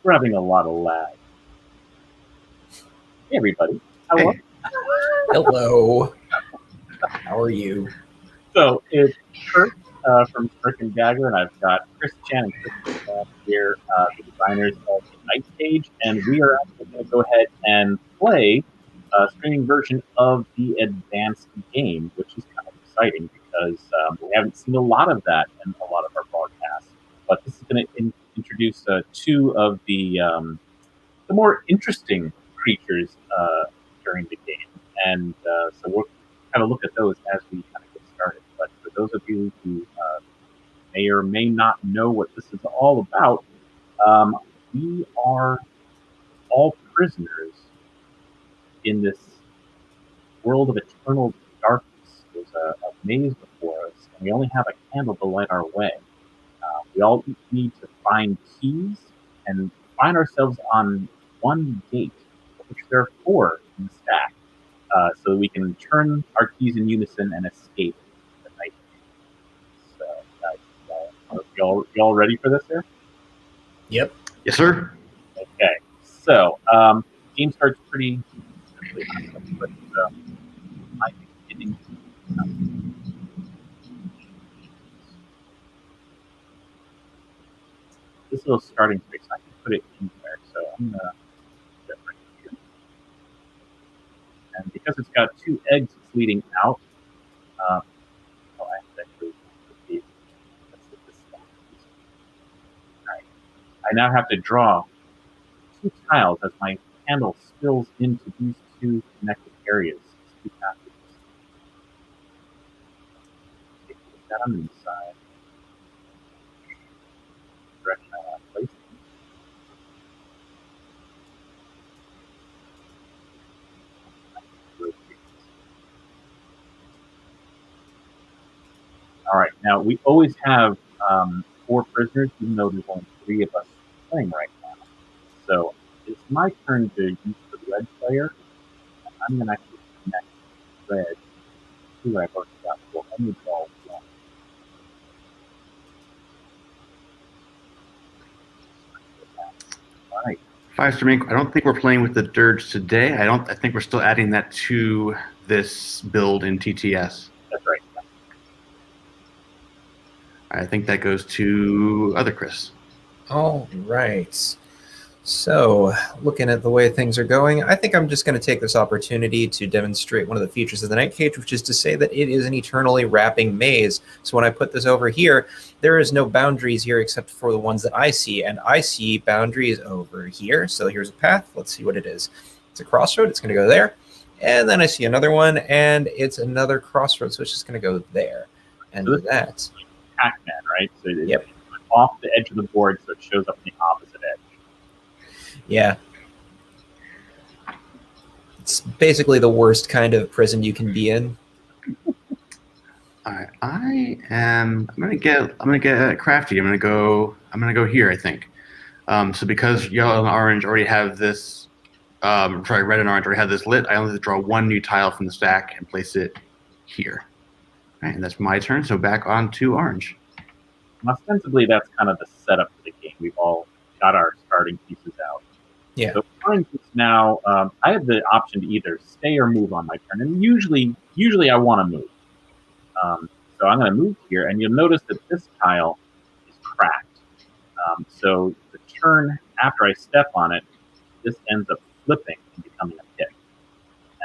We're having a lot of lag. Hey, everybody. Hello. Hey. Hello. How are you? So it's Curt from Frick and Dagger, and I've got Chris Chan and Chris here, the designers of the Night Stage, and we are actually going to go ahead and play a streaming version of the advanced game, which is kind of exciting because we haven't seen a lot of that in a lot of our broadcasts. But this is going to introduce two of the more interesting creatures during the game, and so we'll kind of look at those as we kind of get started. But for those of you who may or may not know what this is all about, we are all prisoners in this world of eternal darkness. There's a maze before us, and we only have a candle to light our way. We all need to find keys and find ourselves on one gate, which there are 4 in the stack, so that we can turn our keys in unison and escape the night. So, y'all ready for this here? Yep. Yes, sir. Okay. So, game starts pretty simply, but I think getting this little starting space, I can put it in there. So I'm gonna put it right here. And because it's got 2 exits leading out, I actually let's get this stuff. All right. I now have to draw 2 tiles as my candle spills into these 2 connected areas. 2 passages. Put that on the inside. Direction I want to place it. All right. Now we always have 4 prisoners, even though there's only 3 of us playing right now. So it's my turn to use the red player. I'm going to actually connect red to what I've already got. So I need all 1. All right. Firestorm, I don't think we're playing with the Dirge today. I think we're still adding that to this build in TTS. That's right. I think that goes to other Chris. All right. So, looking at the way things are going, I think I'm just going to take this opportunity to demonstrate one of the features of the Night Cage, which is to say that it is an eternally wrapping maze. So when I put this over here, there is no boundaries here except for the ones that I see, and I see boundaries over here. So here's a path. Let's see what it is. It's a crossroad. It's going to go there. And then I see another one, and it's another crossroad, so it's just going to go there. And So that. Pac-Man, right? So Yep. It's off the edge of the board, so it shows up on the opposite edge. Yeah. It's basically the worst kind of prison you can be in. All right, I'm gonna get crafty. I'm gonna go here, I think. So because yellow and orange already have this, red and orange already have this lit, I only have to draw 1 new tile from the stack and place it here. All right, and that's my turn. So back on to orange. And ostensibly, that's kind of the setup for the game. We've all got our starting pieces out. Yeah. So orange is now, I have the option to either stay or move on my turn, and usually I want to move. So I'm going to move here, and you'll notice that this tile is cracked. So the turn after I step on it, this ends up flipping and becoming a pit.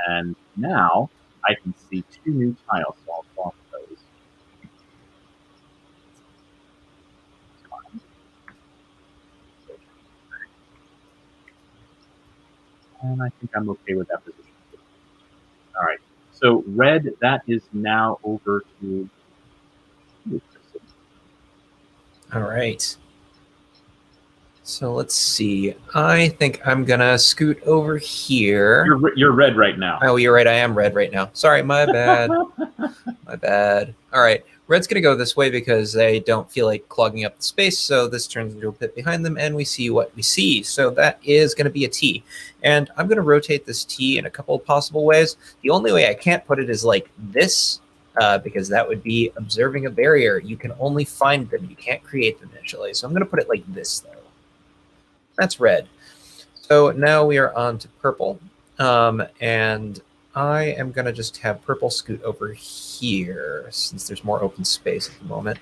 And now I can see 2 new tiles, so I'll swap those. And I think I'm okay with that position. All right. So red, that is now over to you. All right. So let's see. I think I'm going to scoot over here. You're red right now. Oh, you're right. I am red right now. Sorry, my bad. My bad. All right. Red's going to go this way because they don't feel like clogging up the space. So this turns into a pit behind them, and we see what we see. So that is going to be a T. And I'm going to rotate this T in a couple of possible ways. The only way I can't put it is like this, because that would be observing a barrier. You can only find them. You can't create them initially. So I'm going to put it like this, though. That's red. So now we are on to purple. And I am going to just have purple scoot over here since there's more open space at the moment.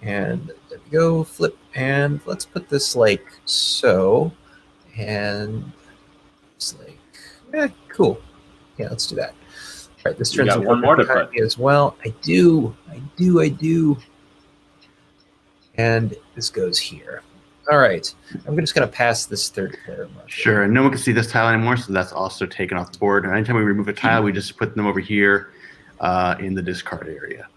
And there we go, flip, and let's put this like so. And it's like, cool. Yeah, let's do that. All right, this turns into one more to put as well. I do. And this goes here. All right, I'm just going to pass this third player marker. Sure, and no one can see this tile anymore, so that's also taken off the board. And anytime we remove a tile, we just put them over here in the discard area.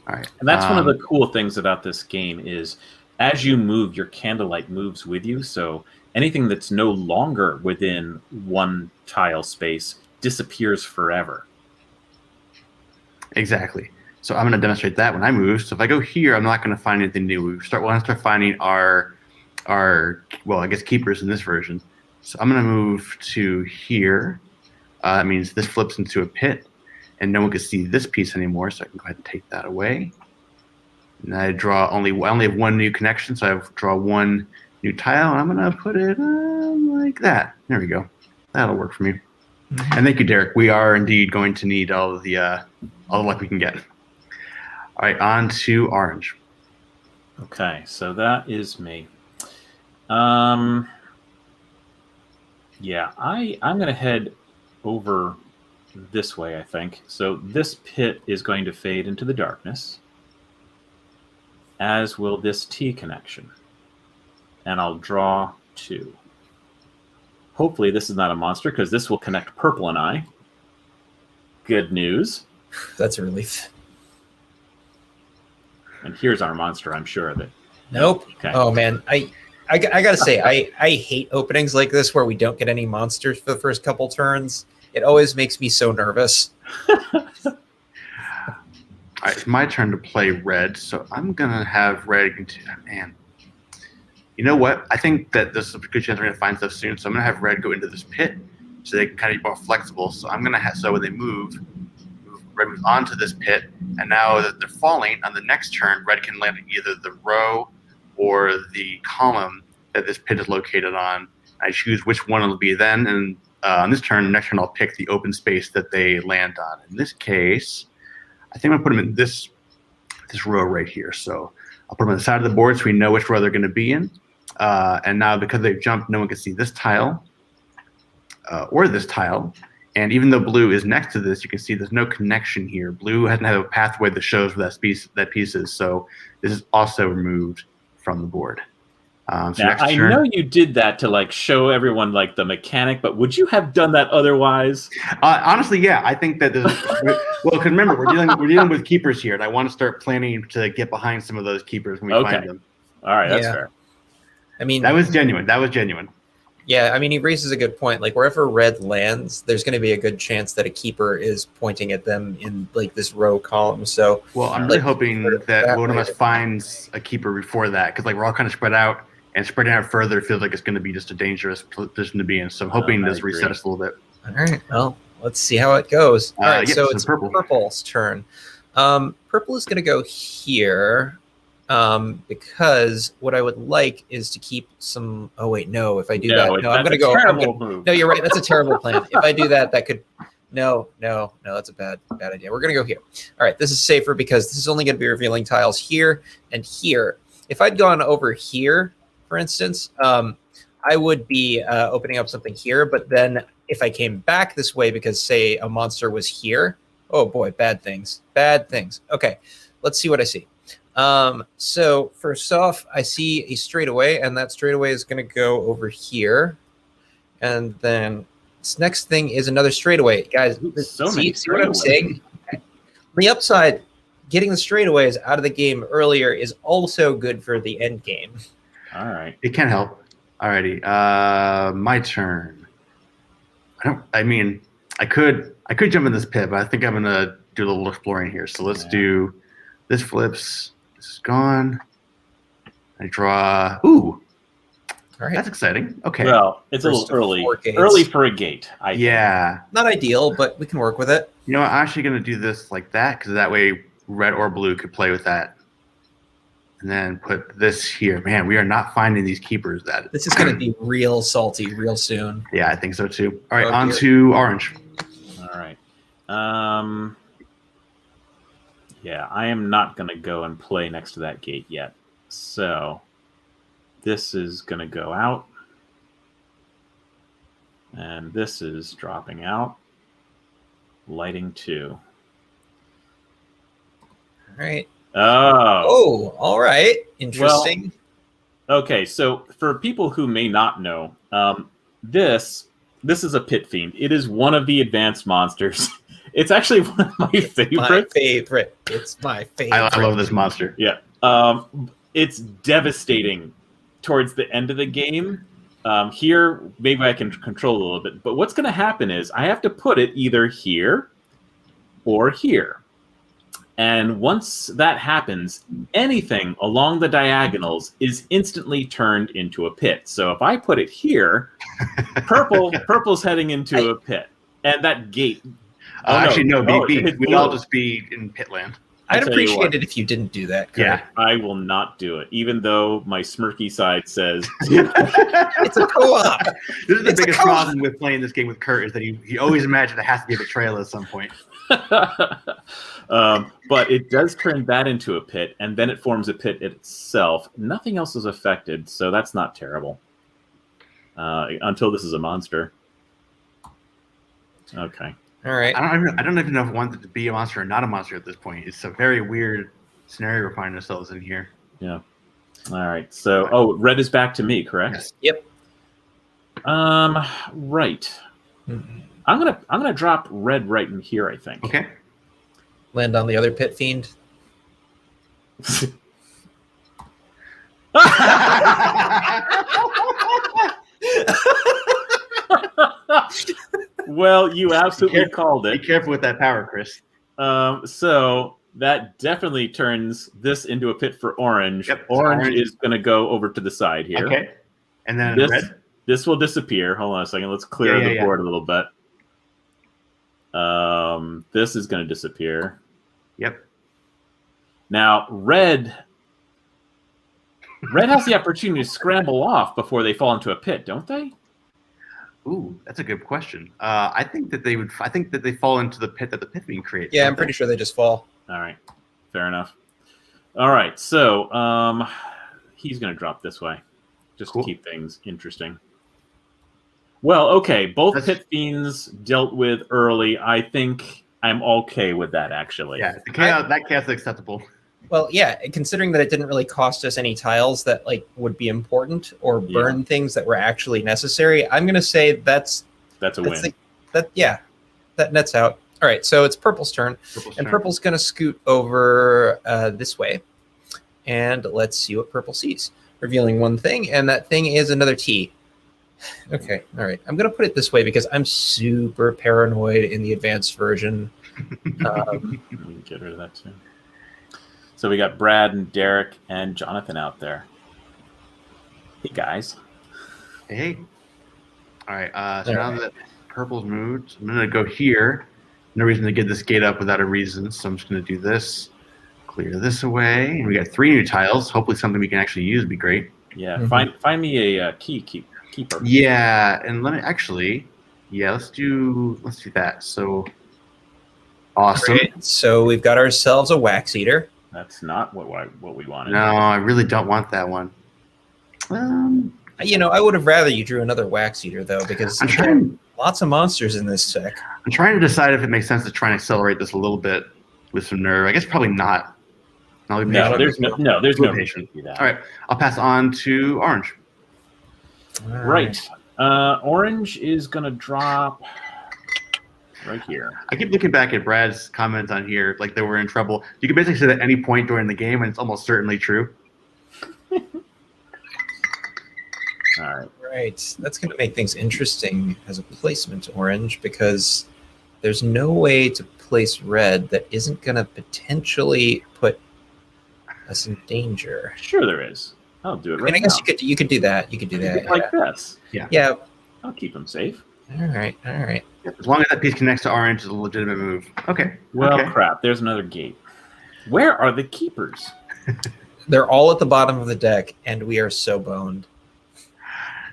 All right. And that's one of the cool things about this game is as you move, your candlelight moves with you. So anything that's no longer within one tile space disappears forever. Exactly. So I'm going to demonstrate that when I move. So if I go here, I'm not going to find anything new. We'll start finding our well, I guess keepers in this version. So I'm going to move to here. That means this flips into a pit, and no one can see this piece anymore. So I can go ahead and take that away. And I only have one new connection, so I draw one new tile. And I'm going to put it like that. There we go. That'll work for me. Mm-hmm. And thank you, Derek. We are indeed going to need all the luck we can get. All right, on to orange. Okay, so that is me. Yeah, I'm going to head over this way, I think. So this pit is going to fade into the darkness, as will this T connection. And I'll draw 2. Hopefully this is not a monster, because this will connect purple and I. Good news. That's a relief. And here's our monster, I'm sure of it. Nope. Okay. Oh, man. I got to say, I hate openings like this where we don't get any monsters for the first couple turns. It always makes me so nervous. All right, it's my turn to play red, so I'm going to have red continue. Man, you know what? I think that this is a good chance we're going to find stuff soon, so I'm going to have red go into this pit so they can kind of be more flexible. So I'm going to have, so when they move, red moves onto this pit, and now that they're falling, on the next turn, red can land either the row or the column that this pit is located on. I choose which one it'll be then, and on this turn, next turn, I'll pick the open space that they land on. In this case, I think I'm going to put them in this row right here. So I'll put them on the side of the board so we know which row they're going to be in. And now because they've jumped, no one can see this tile or this tile. And even though blue is next to this, you can see there's no connection here. Blue hasn't had a pathway that shows where that piece is. So this is also removed from the board. So now, I know you did that to like show everyone like the mechanic, but would you have done that otherwise? Honestly, yeah. I think that well, because remember we're dealing with keepers here, and I want to start planning to get behind some of those keepers when we find them. All right, that's fair. I mean, that was genuine. Yeah, I mean, he raises a good point. Like wherever red lands, there's going to be a good chance that a keeper is pointing at them in like this row column. So, well, I'm really hoping that one of us finds a keeper before that, because like we're all kind of spread out. And spreading out further feels like it's going to be just a dangerous position to be in. So I'm hoping this reset us a little bit. All right. Well, let's see how it goes. All right. Yeah, so it's purple's turn. Purple is going to go here because what I would like is to keep some. Oh, wait. No, if I do that. No, I'm going to go. No, you're right. That's a terrible plan. If I do that, that could. No, that's a bad idea. We're going to go here. All right. This is safer because this is only going to be revealing tiles here and here. If I'd gone over here, for instance, I would be opening up something here, but then if I came back this way because, say, a monster was here, oh boy, bad things. Okay, let's see what I see. So first off, I see a straightaway, and that straightaway is going to go over here. And then this next thing is another straightaway. Guys, see what I'm saying? On the upside, getting the straightaways out of the game earlier is also good for the end game. All right. It can help. Alrighty. My turn. I could jump in this pit, but I think I'm gonna do a little exploring here. So let's do this flips. This is gone. I draw. Ooh. All right. That's exciting. Okay. Well, it's a little early. Early for a gate. Yeah. Not ideal, but we can work with it. You know what? I'm actually gonna do this like that, because that way red or blue could play with that. and then put this here. Man, we are not finding these keepers. This is going to be real salty real soon. Yeah, I think so too. All right, Oh, on dear. to orange. All right. Yeah, I am not going to go and play next to that gate yet. So this is going to go out. And this is dropping out. Lighting 2. All right. Oh, all right. Interesting. okay. So for people who may not know, this is a pit fiend. It is one of the advanced monsters. It's actually one of my favorites. My favorite. It's my favorite. I love this monster. Yeah. It's devastating towards the end of the game. Here, maybe I can control a little bit. But what's going to happen is I have to put it either here or here. And once that happens, anything along the diagonals is instantly turned into a pit. So if I put it here, purple's heading into a pit. And that gate... we'd all just be in pitland. I'd appreciate it if you didn't do that, Curt. Yeah. I will not do it, even though my smirky side says... It's a co-op. This is the biggest problem with playing this game with Curt, is that he always imagines there has to be a betrayal at some point. But it does turn that into a pit, and then it forms a pit itself. Nothing else is affected, so that's not terrible. Until this is a monster. Okay. All right. I don't even know if I want it to be a monster or not a monster at this point. It's a very weird scenario we're finding ourselves in here. Yeah. All right. So, red is back to me, correct? Yes. Yep. Right. I'm gonna drop red right in here, I think. Okay. Land on the other pit fiend. Well, you absolutely called Be it. careful with that power, Chris. So that definitely turns this into a pit for orange. Yep, Orange is going to go over to the side here. Okay. And then red. This will disappear. Hold on a second. Let's clear the board a little bit. This is going to disappear. Yep. Now, red has the opportunity to scramble off before they fall into a pit, don't they? Ooh, that's a good question. I think that they would. I think that they fall into the pit that the pit fiend creates. Yeah, I'm pretty sure they just fall. All right. Fair enough. All right. So he's going to drop this way just to keep things interesting. Well, okay. Both pit fiends dealt with early. I think I'm okay with that, actually. Yeah, that chaos is acceptable. Well, yeah, considering that it didn't really cost us any tiles that would be important or burn things that were actually necessary, I'm going to say that's a win. That nets out. All right, so it's purple's turn. Purple's going to scoot over this way, and let's see what purple sees. Revealing one thing, and that thing is another T. Okay, all right. I'm going to put it this way because I'm super paranoid in the advanced version. Get rid of that too. So we got Brad and Derek and Jonathan out there. Hey, guys. Hey. All right. Now that purple's moved, I'm going to go here. No reason to get this gate up without a reason, so I'm just going to do this. Clear this away. And we got 3 new tiles. Hopefully something we can actually use would be great. Yeah. Mm-hmm. Find me a keeper. Yeah, and let me actually... Yeah, let's do that. So, awesome. Right, so we've got ourselves a wax eater. That's not what we wanted. No, I really don't want that one. I would have rather you drew another wax eater though, because I'm trying. Lots of monsters in this deck. I'm trying to decide if it makes sense to try and accelerate this a little bit with some nerve. I guess probably not. There's no reason to do that. All right, I'll pass on to orange. Right. Orange is gonna drop right here. I keep looking back at Brad's comments on here, like they were in trouble. You can basically say that at any point during the game, and it's almost certainly true. All right. Right. That's going to make things interesting as a placement, orange, because there's no way to place red that isn't going to potentially put us in danger. Sure, there is. I'll do it right now. I guess you could do that. You could do that. Like this. Yeah. Yeah. I'll keep them safe. All right. As long as that piece connects to orange, it's a legitimate move. Okay. Well, crap. There's another gate. Where are the keepers? They're all at the bottom of the deck, and we are so boned.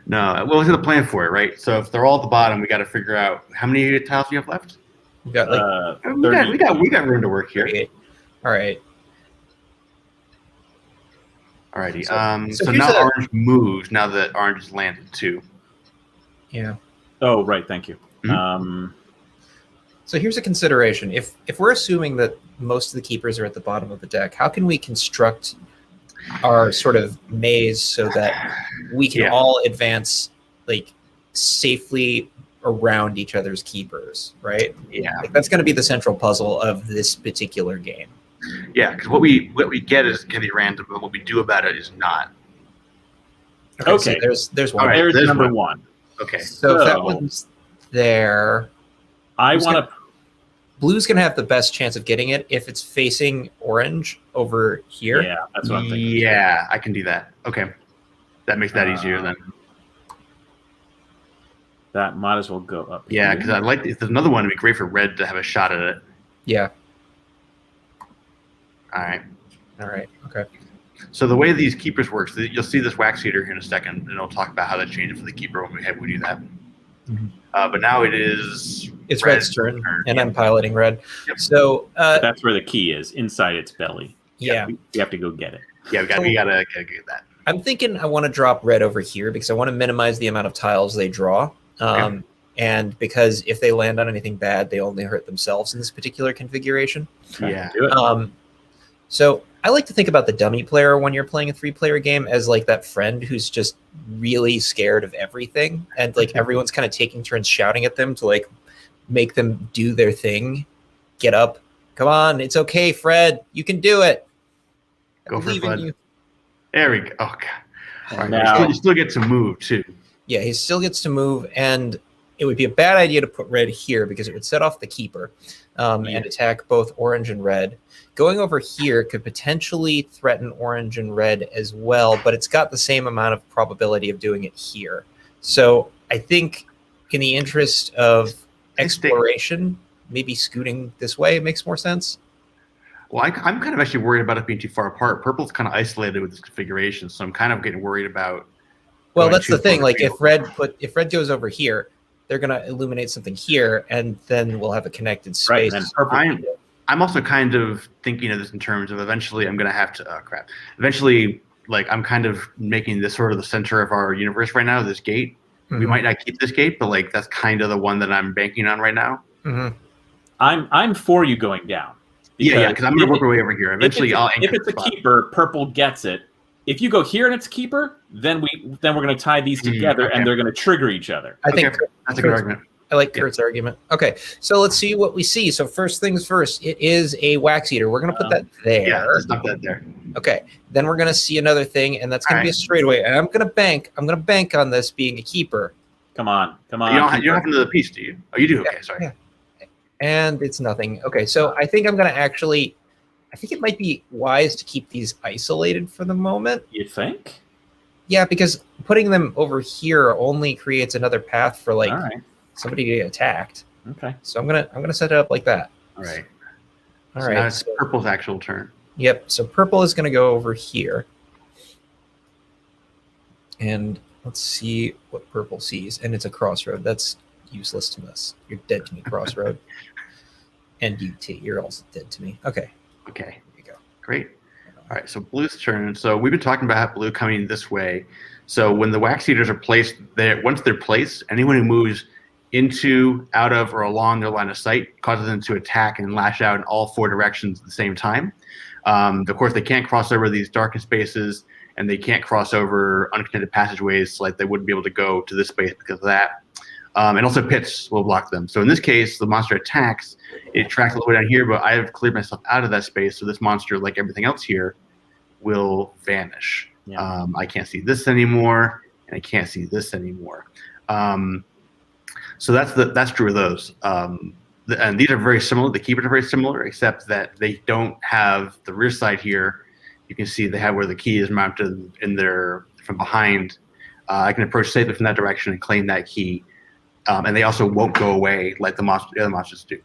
No, well, we have a plan for it, right? So if they're all at the bottom, we got to figure out how many tiles do you have left. We got like We got room to work here. 38. All right. Alrighty. So So here's now a- orange moves. Now that orange has landed too. Yeah. Oh, right. Thank you. Mhm. So here's a consideration. If we're assuming that most of the keepers are at the bottom of the deck, how can we construct our sort of maze so that we can all advance like safely around each other's keepers, right? Yeah. Like, that's going to be the central puzzle of this particular game. Yeah, because what we get is can be random, but what we do about it is not. Okay. Okay. So there's one. All right, There's there's number one. one. Okay. So if that So- one's there, I Who's want to. blue's going to have the best chance of getting it if it's facing orange over here. Yeah, that's what I'm thinking. Yeah, I can do that. Okay. That makes that easier then. That might as well go up. Yeah, here. because I like if there's another one, it'd be great for red to have a shot at it. Yeah. All right. All right. Okay. So the way these keepers works, you'll see this wax eater here in a second, and I'll talk about how that changes for the keeper when we do that. Mhm. But now it is It's Red's red's turn, and yeah. I'm piloting red. Yep. So, That's where the key is, inside its belly. yeah, We have to go get it. Yeah, we gotta get that. I'm thinking I want to drop red over here because I want to minimize the amount of tiles they draw. Okay. And because if they land on anything bad, they only hurt themselves in this particular configuration. Yeah. Do it. So I like to think about the dummy player when you're playing a 3-player game as like that friend who's just really scared of everything. And like everyone's kind of taking turns shouting at them to like make them do their thing. Get up. Come on. It's okay, Fred. You can do it. I Go for believe in Fred. you. There we go. Oh, God. All right. Now- You still get to move too. Yeah, he still gets to move, and it would be a bad idea to put red here because it would set off the keeper and attack both orange and red. Going over here could potentially threaten orange and red as well, but it's got the same amount of probability of doing it here. So I think in the interest of exploration, maybe scooting this way makes more sense. Well, I'm kind of actually worried about it being too far apart. Purple's kind of isolated with this configuration, so I'm kind of getting worried about. Well, going that's the too thing. far Like afield. if red goes over here, they're gonna illuminate something here, and then we'll have a connected Right, space. and then purple. I'm also kind of thinking of this in terms of eventually I'm going to have to. Oh crap! Eventually, like I'm kind of making this sort of the center of our universe right now. This gate. We Mhm. might not keep this gate, but like that's kind of the one that I'm banking on right now. Mhm. I'm for you going down. Yeah, because I'm going to work my way over here. Eventually, I'll if anchor it's the a spot. keeper, purple gets it. If you go here and it's a keeper, then we're going to tie these together okay. and they're going to trigger each other. I think Okay, that's a good argument. I like Yeah. Kurt's argument. Okay, so let's see what we see. So first things first, it is a wax eater. We're gonna put that there. Yeah, let's stop that there. Okay, then we're gonna see another thing, and that's gonna All be a straightaway. And I'm gonna bank on this being a keeper. Come on. You don't have another piece, do you? Oh, you do. Okay, sorry. Yeah. And it's nothing. Okay, so I think I'm gonna actually. I think it might be wise to keep these isolated for the moment. You think? Yeah, because putting them over here only creates another path for like All right. somebody to get attacked. Okay. So I'm gonna set it up like that. All right. All So right. now it's so- purple's actual turn. Yep. So purple is going to go over here. And let's see what purple sees. And it's a crossroad. That's useless to us. You're dead to me, crossroad. And you, T. You're also dead to me. Okay. Okay. There you go. Great. All right. So blue's turn. So we've been talking about blue coming this way. So when the wax eaters are placed there, once they're placed, anyone who moves into, out of, or along their line of sight causes them to attack and lash out in all 4 directions at the same time. Of course, they can't cross over these darkened spaces, and they can't cross over unconnected passageways like they wouldn't be able to go to this space because of that. And also pits will block them. So in this case, the monster attacks. It tracks all the way down here, but I have cleared myself out of that space, so this monster, like everything else here, will vanish. Yeah. I can't see this anymore, and I can't see this anymore. So that's true of those. And these are very similar. The keepers are very similar, except that they don't have the rear side here. You can see they have where the key is mounted in their from behind. I can approach safely from that direction and claim that key. And they also won't go away like the other monsters do.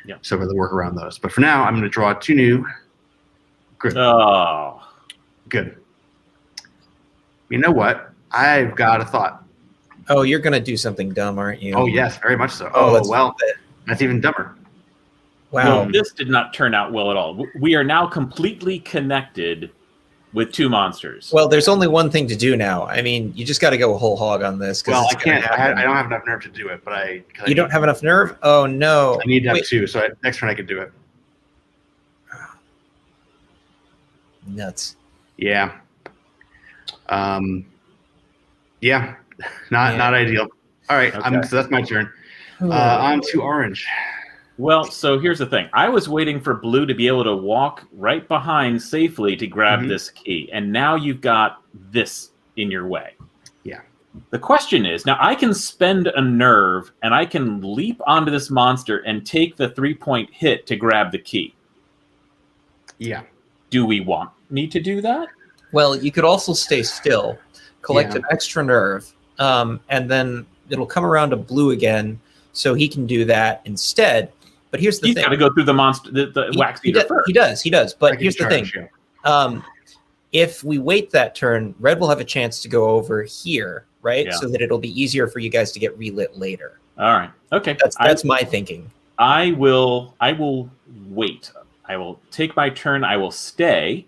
Yeah. So we're going to work around those. But for now, I'm going to draw 2 new. Oh. Good. You know what? I've got a thought. Oh, you're gonna do something dumb, aren't you? Oh yes, very much so. Oh, that's well, that's even dumber. wow. Well, this did not turn out well at all. We are now completely connected with two monsters. Well, there's only one thing to do now. I mean, you just got to go whole hog on this. Well, it's I can't. gonna happen. I don't have enough nerve to do it, but You don't have enough nerve? Oh no! I need to have Wait. 2, so next turn I can do it. Nuts. Yeah. Yeah. Not ideal. All right. Okay. So that's my turn. On to orange. Well, so here's the thing. I was waiting for blue to be able to walk right behind safely to grab this key. And now you've got this in your way. Yeah. The question is, now I can spend a nerve and I can leap onto this monster and take the 3-point hit to grab the key. Yeah. Do we want me to do that? Well, you could also stay still, collect an extra nerve, and then it'll come around to blue again, so he can do that instead. But here's the thing. He's got to go through the monster, the wax eater first. He does. But here's the thing. Yeah. If we wait that turn, red will have a chance to go over here, right? Yeah. So that it'll be easier for you guys to get relit later. All right. Okay. That's my thinking. I will wait. I will take my turn. I will stay.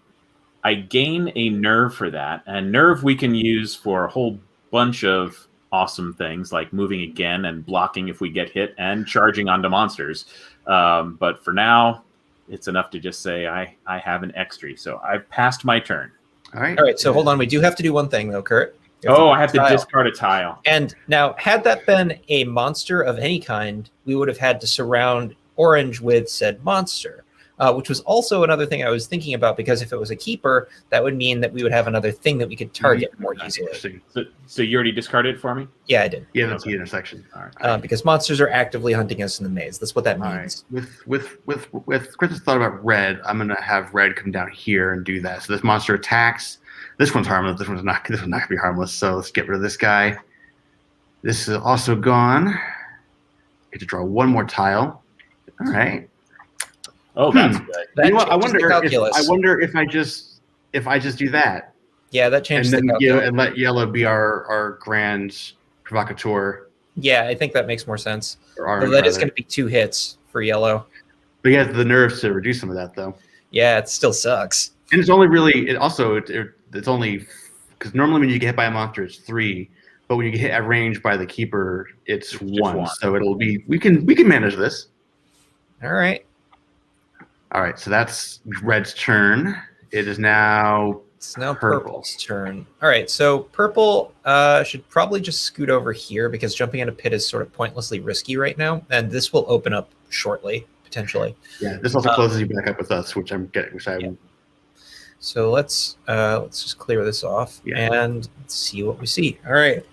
I gain a nerve for that. And nerve we can use for a whole bunch of awesome things like moving again and blocking if we get hit and charging onto monsters. But for now, it's enough to just say I have an extra. So I've passed my turn. All right. All right. So hold on. We do have to do one thing though, Curt. I have to discard a tile. And now, had that been a monster of any kind, we would have had to surround orange with said monster. Which was also another thing I was thinking about, because if it was a keeper, that would mean that we would have another thing that we could target more easily. So you already discarded it for me? Yeah, I did. Yeah, that's the intersection. All right. Because monsters are actively hunting us in the maze. That's what that means. All right. With Chris's thought about red, I'm gonna have red come down here and do that. So this monster attacks. This one's harmless. This one's not gonna be harmless. So let's get rid of this guy. This is also gone. Get to draw one more tile. All right. Oh, that's good. You know what? I changes the calculus. wonder if I just do that. Yeah, that changes and the then calculus. and let yellow be our grand provocateur. Yeah, I think that makes more sense. Or So orange, that is rather. going to be 2 hits for yellow. But he has the nerves to reduce some of that, though. Yeah, it still sucks. And it's only really it's only because normally when you get hit by a monster it's 3, but when you get hit at range by the keeper it's 1. So it'll be we can manage this. All right. All right, so that's red's turn. It is now It's now Purple. purple's turn. All right, so purple should probably just scoot over here because jumping in a pit is sort of pointlessly risky right now, and this will open up shortly, potentially. yeah. This also closes you back up with us, which I'm getting. So let's just clear this off and see what we see. All right,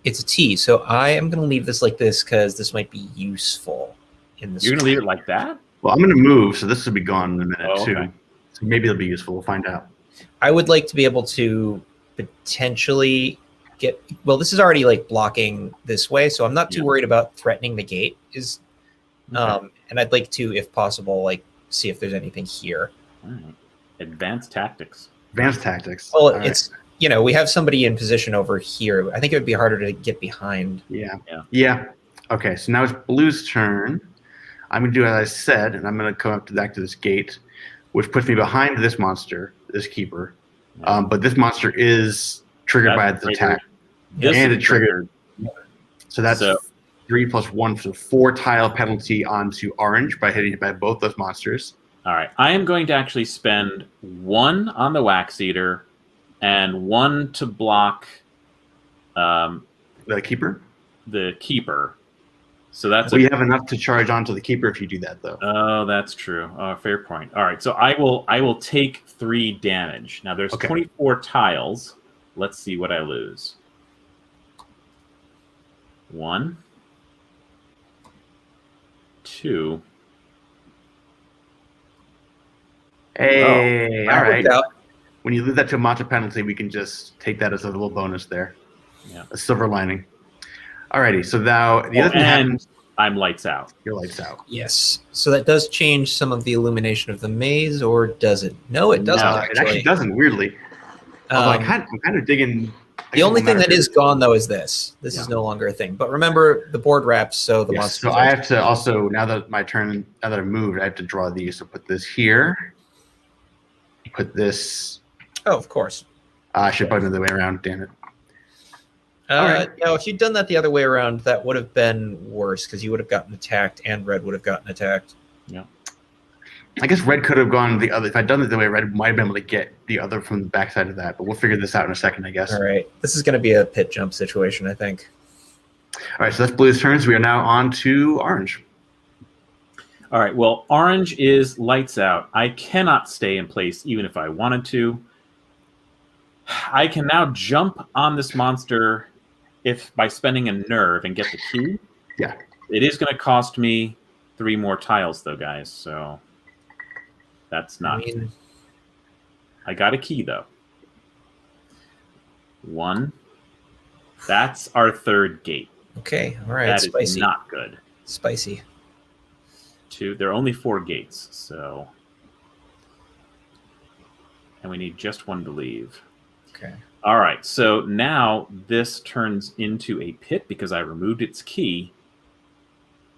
it's a T. So I am going to leave this like this because this might be useful in this. You're going to leave it like that? Well, I'm going to move, so this will be gone in a minute Oh, too. okay. So maybe it'll be useful. We'll find out. I would like to be able to potentially get. Well, this is already like blocking this way, so I'm not too worried about threatening the gate. And I'd like to, if possible, like see if there's anything here. All right. Advanced tactics. Advanced tactics. Well, All it's we have somebody in position over here. I think it would be harder to get behind. Yeah. Okay, so now it's blue's turn. I'm going to do as I said, and I'm going to come back to this gate, which puts me behind this monster, this keeper. But this monster is triggered by its attack. And it triggered. So that's 3 + 1, so 4 tile penalty onto orange by hitting it by both those monsters. All right. I am going to actually spend 1 on the wax eater and 1 to block The keeper? the keeper. So that's you have enough to charge onto the keeper if you do that, though. Oh, that's true. Oh, fair point. All right. So I will take 3 damage. Now there's 24 tiles. Let's see what I lose. 1, 2. Hey, all right. Out. When you lose that to a monster penalty, we can just take that as a little bonus there. Yeah. A silver lining. Alrighty, so now the other thing happens. I'm lights out. Your lights out. Yes. So that does change some of the illumination of the maze, or does it? No, it doesn't. No, It actually doesn't. Weirdly, although I'm kind of digging. The only thing that is gone though is this. This Yeah. is no longer a thing. But remember the board wraps, so the Yes, monsters. so I have to also, now that my turn, now that I've moved, I have to draw these. So put this here. Put this. Oh, of course. I should put it the other way around. Damn it. All right. No, if you'd done that the other way around, that would have been worse because you would have gotten attacked and red would have gotten attacked. Yeah. I guess red could have gone the other. If I'd done it the way red might have been able to get the other from the backside of that. But we'll figure this out in a second, I guess. All right. This is going to be a pit jump situation, I think. All right. So that's blue's turn. So we are now on to orange. All right. Well, orange is lights out. I cannot stay in place even if I wanted to. I can now jump on this monster if by spending a nerve and get the key. Yeah. It is going to cost me 3 more tiles, though, guys. So that's not. I got a key, though. 1. That's our 3rd gate. Okay. All right. That Spicy. is not good. Spicy. 2. There are only 4 gates, so. And we need just 1 to leave. Okay. All right, so now this turns into a pit because I removed its key.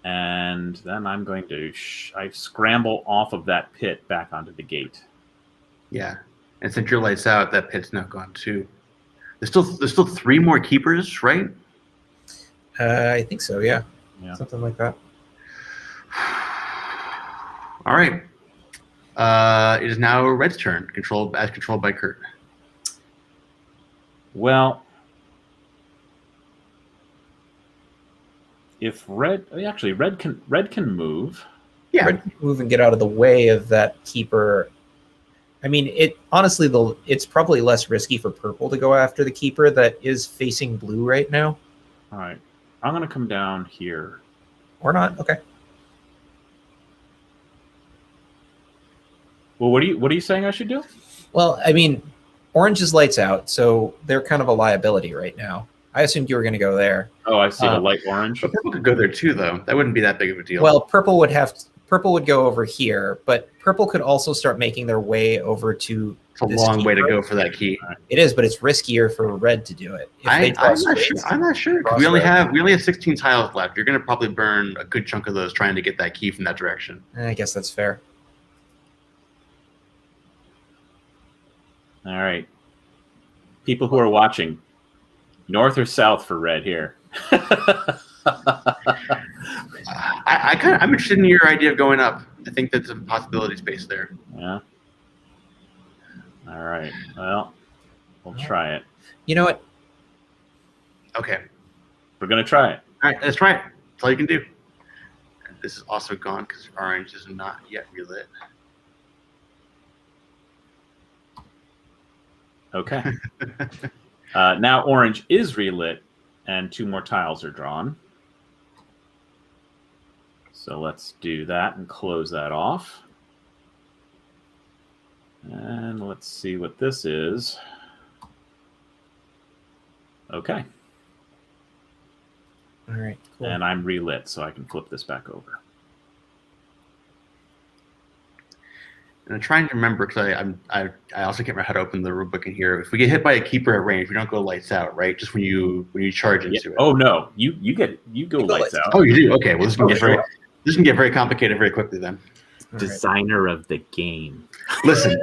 And then I'm going to I scramble off of that pit back onto the gate. Yeah. And since your lights out, that pit's now gone too. There's still 3 more keepers, right? I think so, yeah. Yeah. Something like that. All right. It is now red's turn, controlled by Curt. Well, if red can move. Yeah. Red can move and get out of the way of that keeper. I mean, it's probably less risky for purple to go after the keeper that is facing blue right now. All right, I'm going to come down here. Or not. Okay. Well, what are you saying I should do? Well, I mean, orange is lights out, so they're kind of a liability right now. I assumed you were going to go there. Oh, I see the light orange. But purple could go there too, though. That wouldn't be that big of a deal. Well, purple would go over here, but purple could also start making their way over to. It's a long way to go for that key. It is, but it's riskier for red to do it. I'm not sure. We only have 16 tiles left. You're going to probably burn a good chunk of those trying to get that key from that direction. I guess that's fair. All right. People who are watching, north or south for red here? I'm interested in your idea of going up. I think that's a possibility space there. Yeah. All right. Well, we'll try it. You know what? Okay. We're going to try it. All right, let's try it. That's all you can do. And this is also gone because orange is not yet relit. Okay. Now orange is relit, and 2 more tiles are drawn. So let's do that and close that off. And let's see what this is. Okay. All right, cool. And I'm relit, so I can flip this back over. And I'm trying to remember because I also can't remember how to open the rulebook in here. If we get hit by a keeper at range, we don't go lights out, right? Just when you charge into it. Oh no, you go lights out. Oh, you do. Okay, well this can get very complicated very quickly then. Designer of the game. Listen.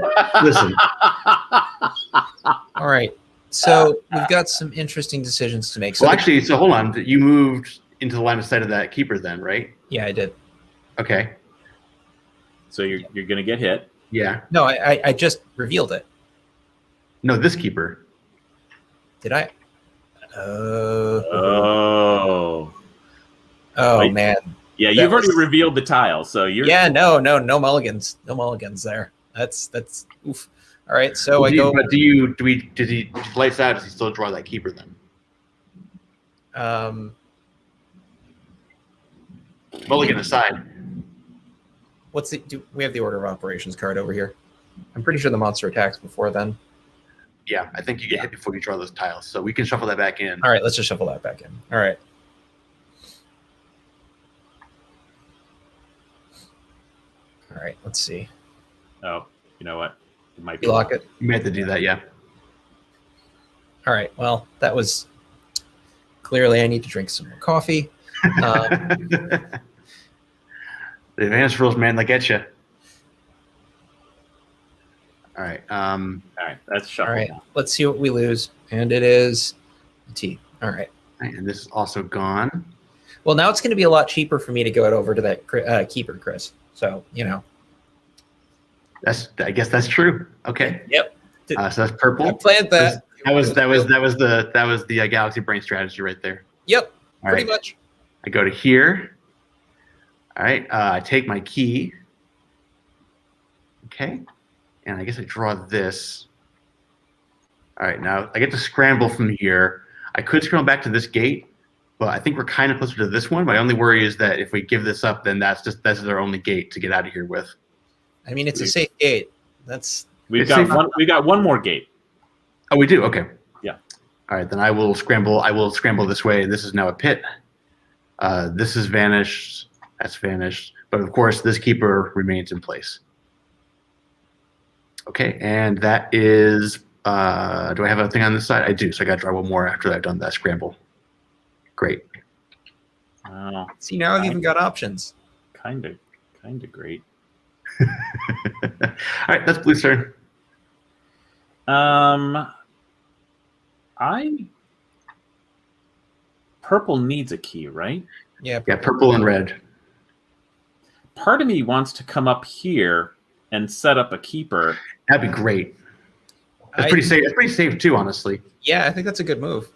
All right. So we've got some interesting decisions to make. So well, actually, so hold on. You moved into the line of sight of that keeper then, right? Yeah, I did. Okay. So you're going to get hit. Yeah. No, I just revealed it. No, this keeper. Did I? Oh, man. Yeah, you've already revealed the tile, so you're. Yeah, no mulligans, no mulligans there. That's oof. All right, so I go. But did he lights out? Does he still draw that keeper then? Mulligan aside. Do we have the order of operations card over here? I'm pretty sure the monster attacks before then. Yeah, I think you get hit before you draw those tiles, so we can shuffle that back in. All right, let's just shuffle that back in. All right. All right, let's see. Oh, you know what? It might be You lock it. You may have to do that, yeah. All right. Well, that was clearly I need to drink some more coffee. The advanced rules, man, they get you. All right. All right, that's All shuffled right. now. Let's see what we lose, and it is a T. All right. And this is also gone. Well, now it's going to be a lot cheaper for me to go over to that keeper, Chris. So I guess that's true. Okay. Yep. So that's I purple. planned that. That was the Galaxy Brain strategy right there. Yep. All Pretty right. much. I go to here. All right. I take my key. Okay. And I guess I draw this. All right. Now I get to scramble from here. I could scramble back to this gate, but I think we're kind of closer to this one. My only worry is that if we give this up, then that's our only gate to get out of here with. I mean, it's a safe gate. We've got one more gate. Oh, we do. Okay. Yeah. All right. Then I will scramble. This way. This is now a pit. This is vanished. That's vanished. But of course, this keeper remains in place. Okay. And that is. Do I have a thing on this side? I do. So I got to draw one more after I've done that scramble. Great. See, now I've even got options. Kind of great. All right, that's Blue's turn. Purple needs a key, right? Yeah. Yeah, purple and red. Part of me wants to come up here and set up a keeper. That'd be great. That's pretty safe. That's pretty safe too, honestly. Yeah, I think that's a good move.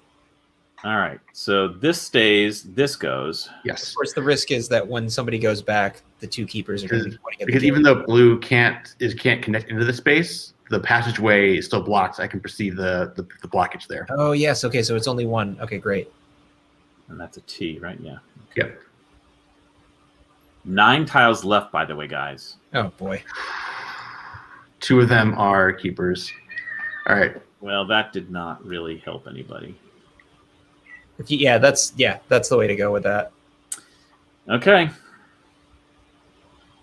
All right, so this stays, this goes. Yes. Of course, the risk is that when somebody goes back, the two keepers are going to be pointing at Because even though blue can't connect into the space, the passageway is still blocked. I can perceive the blockage there. Oh yes, okay, so it's only one. Okay, great. And that's a T, right? Yeah. Okay. Yep. 9 tiles left, by the way, guys. Oh boy. 2 of them are keepers. All right. Well, that did not really help anybody. Yeah, that's the way to go with that. Okay.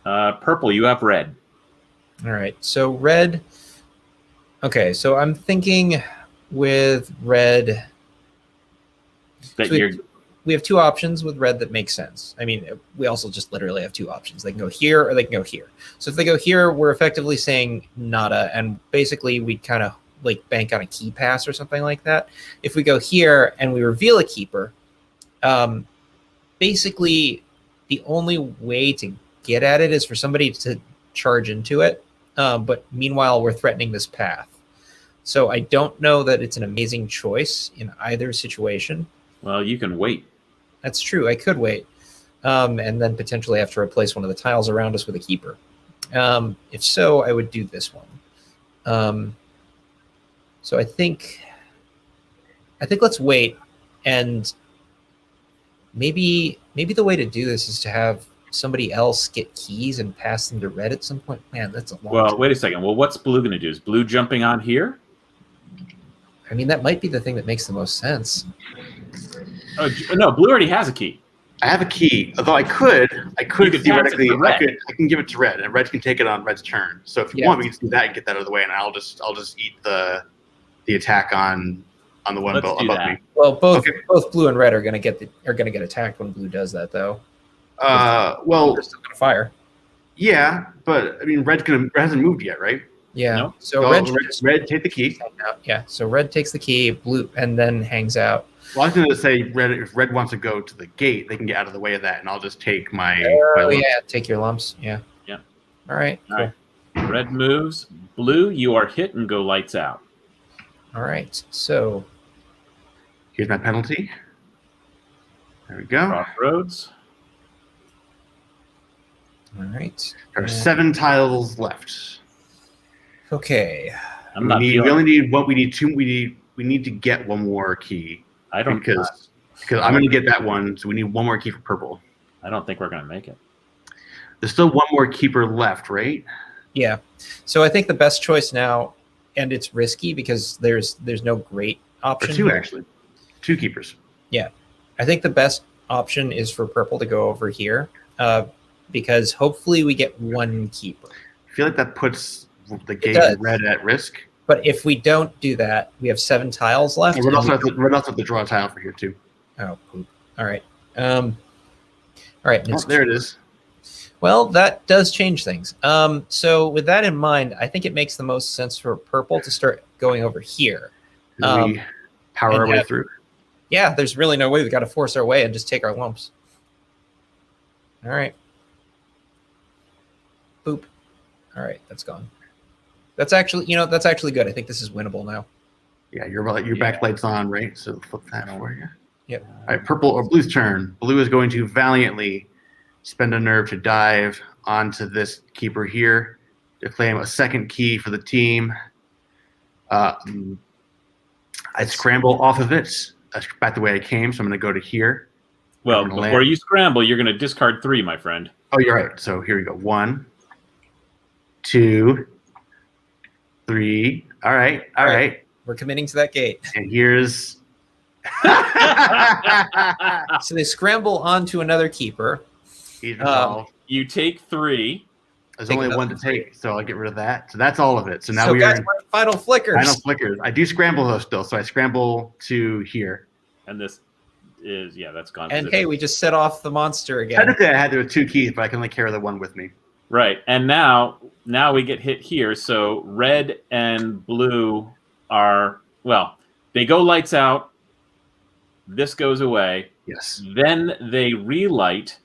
Purple, you have red. All right, so red. Okay, so I'm thinking with red. That So we have 2 options with red that make sense. I mean, we also just literally have 2 options. They can go here or they can go here. So if they go here, we're effectively saying nada, and basically we kind of like bank on a key pass or something like that. If we go here and we reveal a keeper, basically the only way to get at it is for somebody to charge into it. But meanwhile, we're threatening this path. So I don't know that it's an amazing choice in either situation. Well, you can wait. That's true. I could wait. And then potentially have to replace one of the tiles around us with a keeper. If so, I would do this one. So I think let's wait, and maybe the way to do this is to have somebody else get keys and pass them to red at some point. Man, that's a long Well, time. wait a second. Well, what's blue going to do? Is blue jumping on here? I mean, that might be the thing that makes the most sense. Oh, no, blue already has a key. I have a key, although I could could theoretically, pass it to red. I can give it to red, and red can take it on red's turn. So if you Yeah. want, we can do that and get that out of the way, and I'll just eat the attack on the one Let's above do me. that. Well, both Okay. blue and red are going to get attacked when blue does that, though. Well, They're still going to fire. yeah, but I mean, red hasn't moved yet, right? Yeah. Nope. So So red, red take the key. Yeah. So red takes the key, blue, and then hangs out. Well, I was going to say, if red wants to go to the gate, they can get out of the way of that, and I'll just take my. Oh lump. yeah, take your lumps. Yeah. Yeah. All right. All Cool. right. Red moves. Blue, you are hit and go lights out. All right. So Here's my penalty. There we go. Crossroads. all right. There are 7 tiles left. Okay. I'm not We feeling. only need what we need. We need to get one more key. I don't because I'm going to get that one, so we need one more key for purple. I don't think we're going to make it. There's still one more keeper left, right? Yeah. So I think the best choice now, and it's risky because there's no great Or option. 2 here. actually. 2 keepers. I think the best option is for purple to go over here. because hopefully we get one keeper. I feel like that puts the gate does. red at risk. But if we don't do that, we have 7 tiles left. And red also have to draw a tile for here too. Oh, poop. All right. All right. Oh, there it is. Well, that does change things. So with that in mind, I think it makes the most sense for purple to start going over here. We power our way through. Yeah, there's really no way. We've got to force our way and just take our lumps. All right. Boop. All right, that's gone. That's actually, that's actually good. I think this is winnable now. Yeah, your backlight's on, right? So flip that for you. Yep. All right, purple or blue's turn. Blue is going to valiantly spend a nerve to dive onto this keeper here to claim a second key for the team. I scramble off of it. Back the way I came, so I'm going to go to here. Well, before you scramble, you're going to discard 3, my friend. Oh, you're right. So here we go. 1, 2, 3. All right. We're committing to that gate. And here's... So they scramble onto another keeper. You take 3. There's only 1 to take, so I'll get rid of that. So that's all of it. So now guys, we're in final flickers. Final flickers. I do scramble though still, so I scramble to here. And this is that's gone. And hey, we just set off the monster again. Technically, there were 2 keys, but I can only carry the 1 with me. Right, and now we get hit here. So red and blue are they go lights out. This goes away. Yes. Then they relight,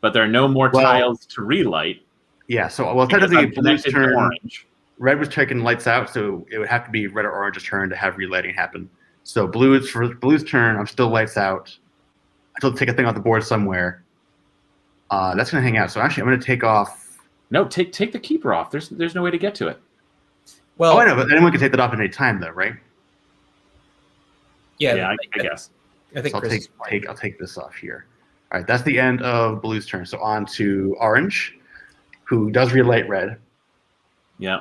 but there are no more tiles to relight. Yeah. So technically, blue's turn. Orange. Red was taking lights out, so it would have to be red or orange's turn to have relighting happen. So blue's turn. I'm still lights out. I still take a thing off the board somewhere. That's gonna hang out. So actually, I'm gonna take off. No, take the keeper off. There's no way to get to it. Well, I know, but anyone can take that off at any time, though, right? Yeah, I guess. I think so I'll take this off here. All right, that's the end of blue's turn. So on to orange, who does relight red. Yeah,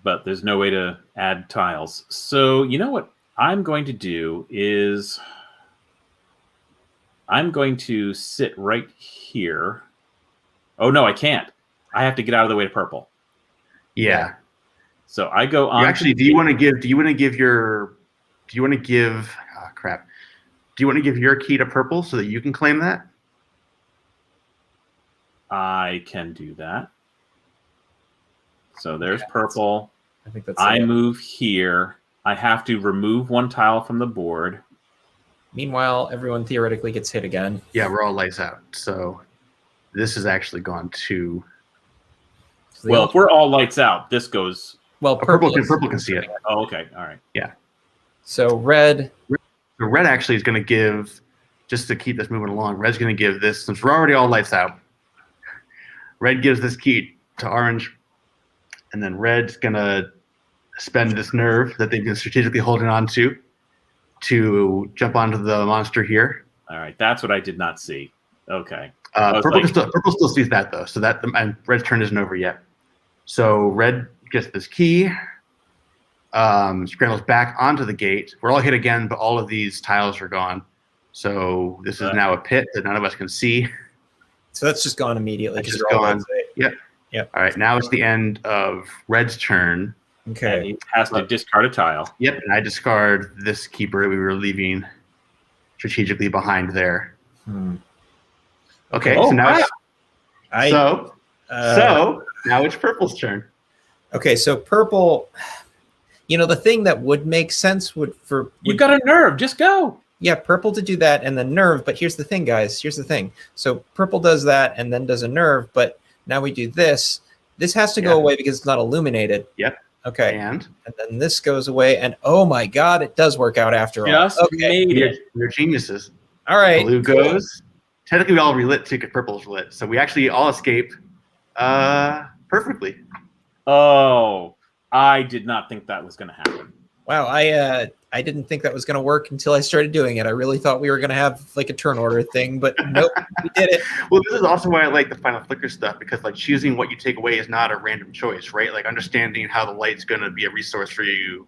but there's no way to add tiles. So you know what I'm going to do is I'm going to sit right here. Oh no, I can't. I have to get out of the way to purple. Yeah. So I go on. Actually, do you want to give your key to purple so that you can claim that? I can do that. So there's purple. I think that's. I move here. I have to remove 1 tile from the board. Meanwhile, everyone theoretically gets hit again. Yeah, we're all lights out. So this has actually gone to. Well, if we're all lights out, this goes. Well, purple can see it. Oh, okay. All right. Yeah. So red. So red actually is going to give, just to keep this moving along, red's going to give this, since we're already all lights out, red gives this key to orange, and then red's going to spend this nerve that they've been strategically holding on to jump onto the monster here. All right. That's what I did not see. Okay. Purple still sees that, though, so that and red's turn isn't over yet. So red gets this key, scrambles back onto the gate. We're all hit again, but all of these tiles are gone. So this is now a pit that none of us can see. So that's just gone immediately. It's just gone. Yep. All right, now it's the end of red's turn. Okay. And he has to discard a tile. Yep, and I discard this keeper we were leaving strategically behind there. Okay, so now so now it's purple's turn. Okay, so purple. The thing that would make sense You've got a nerve. Just go. Yeah, purple to do that and then nerve. But here's the thing, guys. Here's the thing. So purple does that and then does a nerve. But now we do this. This has to go away because it's not illuminated. Yep. Okay. And then this goes away. And oh my God, it does work out after all. Okay. Made it. You're geniuses. All right. Blue goes. Technically, we all relit too, because purple's relit. So we actually all escape perfectly. Oh, I did not think that was going to happen. Wow, I didn't think that was going to work until I started doing it. I really thought we were going to have like a turn order thing, but nope, we did it. Well, this is also why I like the final flicker stuff, because like choosing what you take away is not a random choice, right? Like understanding how the light's going to be a resource for you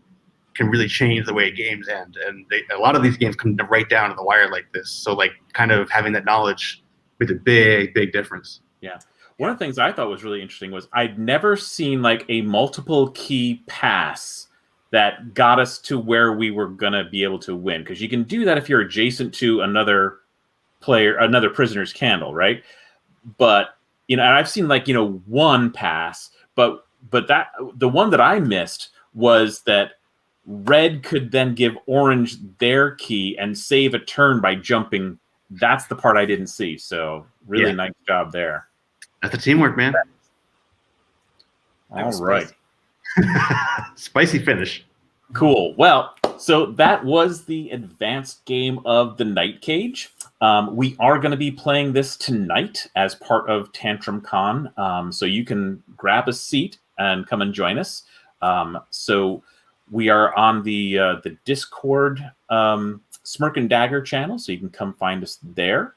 can really change the way games end. And a lot of these games come right down to the wire like this. So like kind of having that knowledge makes a big, big difference. Yeah. one of the things I thought was really interesting was I'd never seen like a multiple key pass that got us to where we were gonna be able to win, because you can do that if you're adjacent to another player, another prisoner's candle, right? But and I've seen like one pass, but that the one that I missed was that red could then give orange their key and save a turn by jumping. That's the part I didn't see. So really nice job there. That's the teamwork, man. All right. Spicy finish. Cool. Well, so that was the advanced game of the Night Cage. We are going to be playing this tonight as part of Tantrum Con. So you can grab a seat and come and join us. So we are on the Discord Smirk and Dagger channel, so you can come find us there.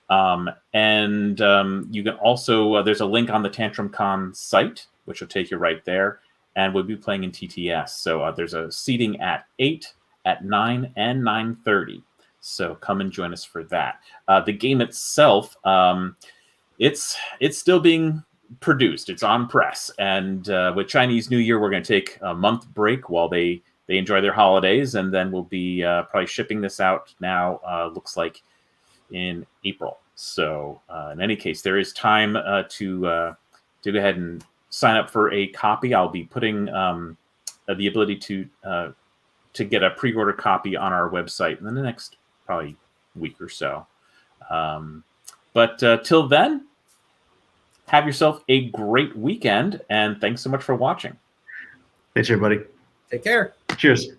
And you can also, there's a link on the Tantrum Con site, which will take you right there. And we'll be playing in TTS. So there's a seating at 8, at 9, and 9:30. So come and join us for that. The game itself, it's still being produced. It's on press. And with Chinese New Year, we're going to take a month break while they enjoy their holidays. And then we'll be probably shipping this out now, looks like in April. So in any case, there is time to go ahead and sign up for a copy. I'll be putting the ability to get a pre-order copy on our website in the next probably week or so. But till then, have yourself a great weekend, and thanks so much for watching. Thanks, everybody. Take care. Cheers.